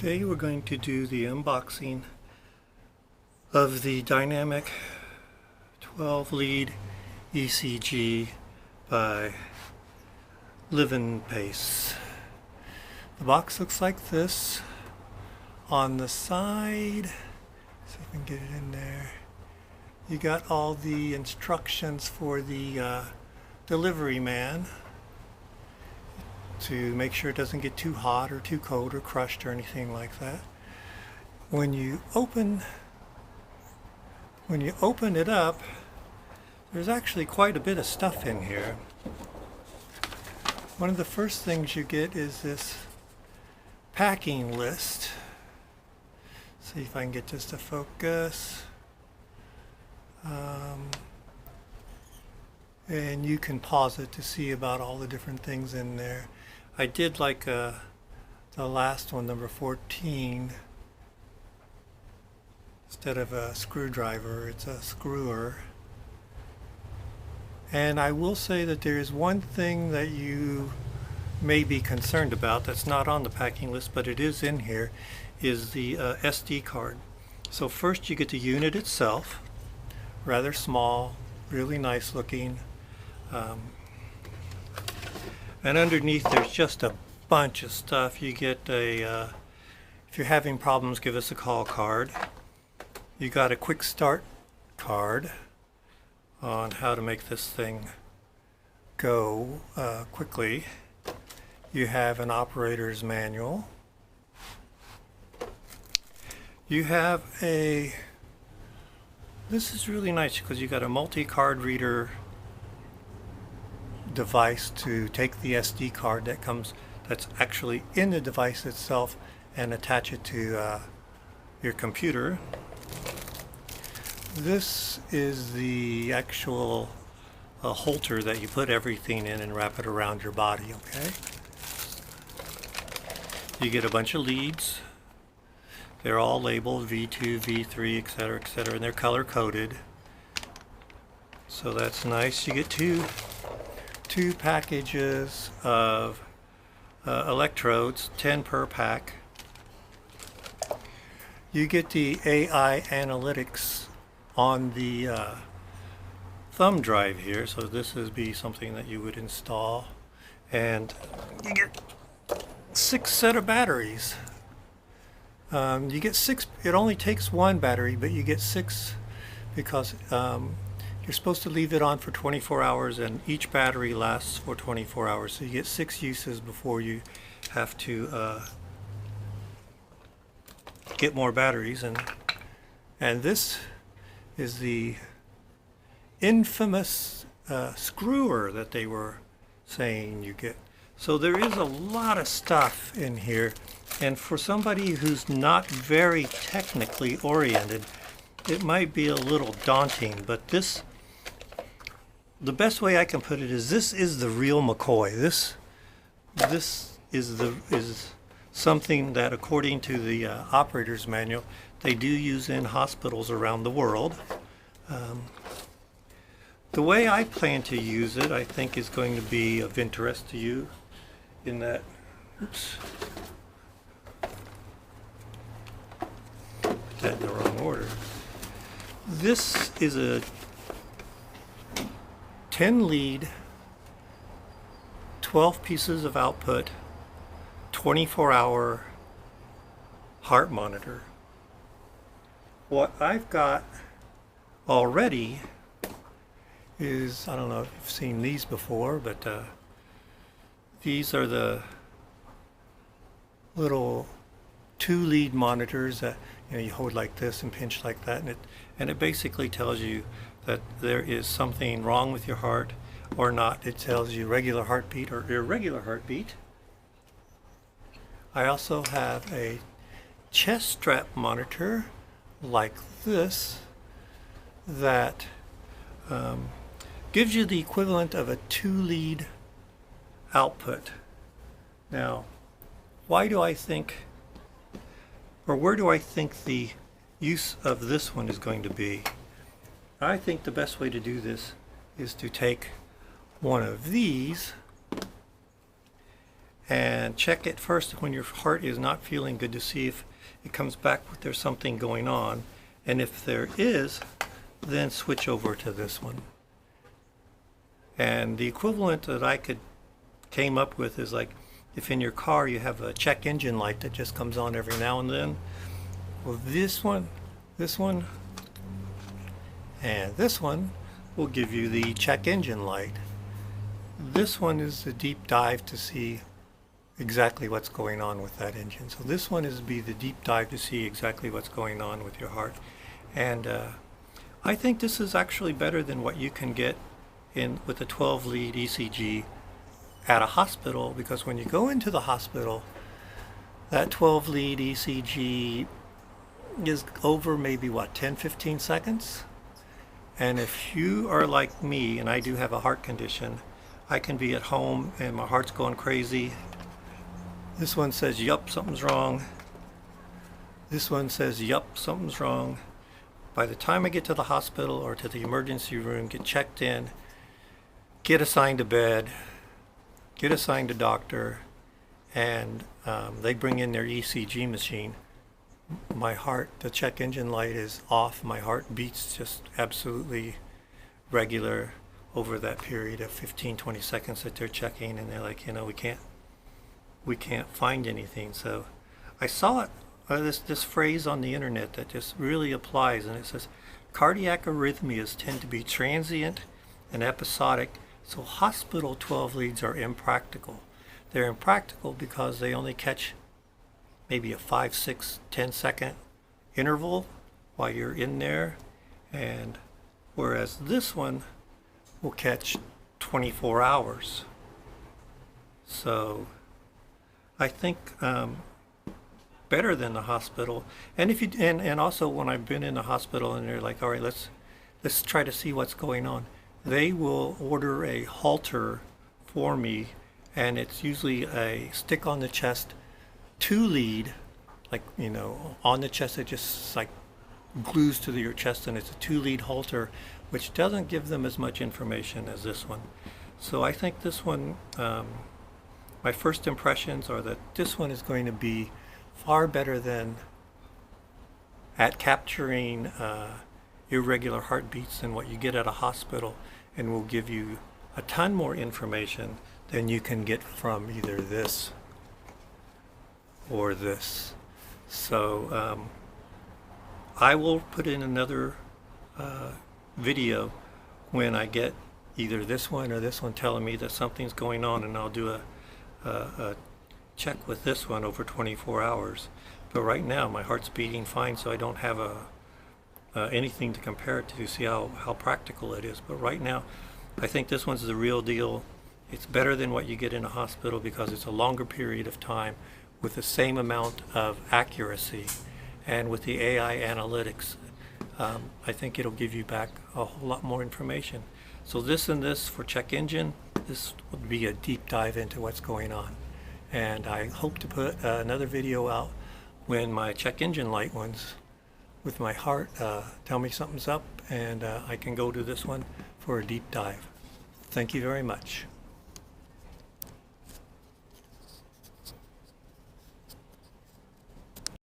Today we're going to do the unboxing of the dynamic 12 lead ECG by Livenpace. The box looks like this. On the side, see if I can get it in there, you got all the instructions for the delivery man to make sure it doesn't get too hot or too cold or crushed or anything like that. When you open it up, there's actually quite a bit of stuff in here. One of the first things you get is this packing list. See if I can get this to focus. And you can pause it to see about all the different things in there. I did like the last one, number 14. Instead of a screwdriver, it's a screwer. And I will say that there is one thing that you may be concerned about that's not on the packing list, but it is in here, is the SD card. So first you get the unit itself, rather small, really nice looking. And underneath there's just a bunch of stuff. You get a, if you're having problems, give us a call card. You got a quick start card on how to make this thing go quickly. You have an operator's manual. You have a, this is really nice because you got a multi-card reader device to take the SD card that's actually in the device itself and attach it to your computer. This is the actual holder that you put everything in and wrap it around your body, okay? You get a bunch of leads. They're all labeled V2, V3, etc., and they're color coded. So that's nice. You get two packages of electrodes, 10 per pack. You get the AI analytics on the thumb drive here, so this would be something that you would install. And you get 6 set of batteries. You get 6, it only takes one battery, but you get 6 because you're supposed to leave it on for 24 hours and each battery lasts for 24 hours. So you get 6 uses before you have to get more batteries. And this is the infamous screwer that they were saying you get. So there is a lot of stuff in here. And for somebody who's not very technically oriented, it might be a little daunting, but this, the best way I can put it is this is the real McCoy. This is something that, according to the operator's manual, they do use in hospitals around the world. The way I plan to use it, I think, is going to be of interest to you in that, oops, put that in the wrong order. This is a 10 lead, 12 pieces of output, 24-hour heart monitor. What I've got already is, I don't know if you've seen these before, but these are the little 2 lead monitors that you hold like this and pinch like that, and it basically tells you that there is something wrong with your heart or not. It tells you regular heartbeat or irregular heartbeat. I also have a chest strap monitor like this that gives you the equivalent of a 2 lead output. Now, why do I think, or where do I think the use of this one is going to be? I think the best way to do this is to take one of these and check it first when your heart is not feeling good to see if it comes back with there's something going on, and if there is, then switch over to this one. And the equivalent that I came up with is like if in your car you have a check engine light that just comes on every now and then. Well, this one, and this one will give you the check engine light. This one is a deep dive to see exactly what's going on with that engine. So this one is the deep dive to see exactly what's going on with your heart. And I think this is actually better than what you can get with a 12 lead ECG at a hospital, because when you go into the hospital, that 12 lead ECG is over maybe what, 10-15 seconds. And if you are like me, and I do have a heart condition, I can be at home and my heart's going crazy. This one says, yup, something's wrong. This one says, yup, something's wrong. By the time I get to the hospital or to the emergency room, get checked in, get assigned to bed, get assigned to doctor, and they bring in their ECG machine. My heart, the check engine light is off. My heart beats just absolutely regular over that period of 15-20 seconds that they're checking, and they're like, you know, we can't find anything. So I saw it, this phrase on the internet that just really applies, and it says cardiac arrhythmias tend to be transient and episodic, so hospital 12 leads are impractical. They're impractical because they only catch maybe a 5, 6, 10 second interval while you're in there, and whereas this one will catch 24 hours. So I think better than the hospital. And if you and also when I've been in the hospital and they're like, all right, let's try to see what's going on, they will order a halter for me, and it's usually a stick on the chest 2 lead, like, you know, on the chest. It just like glues to your chest, and it's a 2 lead halter, which doesn't give them as much information as this one. So I think this one, my first impressions are that this one is going to be far better than at capturing irregular heartbeats than what you get at a hospital, and will give you a ton more information than you can get from either this or this. So I will put in another video when I get either this one or this one telling me that something's going on, and I'll do a check with this one over 24 hours. But right now my heart's beating fine, so I don't have anything to compare it to see how practical it is. But right now I think this one's the real deal. It's better than what you get in a hospital because it's a longer period of time with the same amount of accuracy, and with the AI analytics, I think it'll give you back a whole lot more information. So this and this for check engine, this would be a deep dive into what's going on. And I hope to put another video out when my check engine light ones with my heart tell me something's up, and I can go to this one for a deep dive. Thank you very much.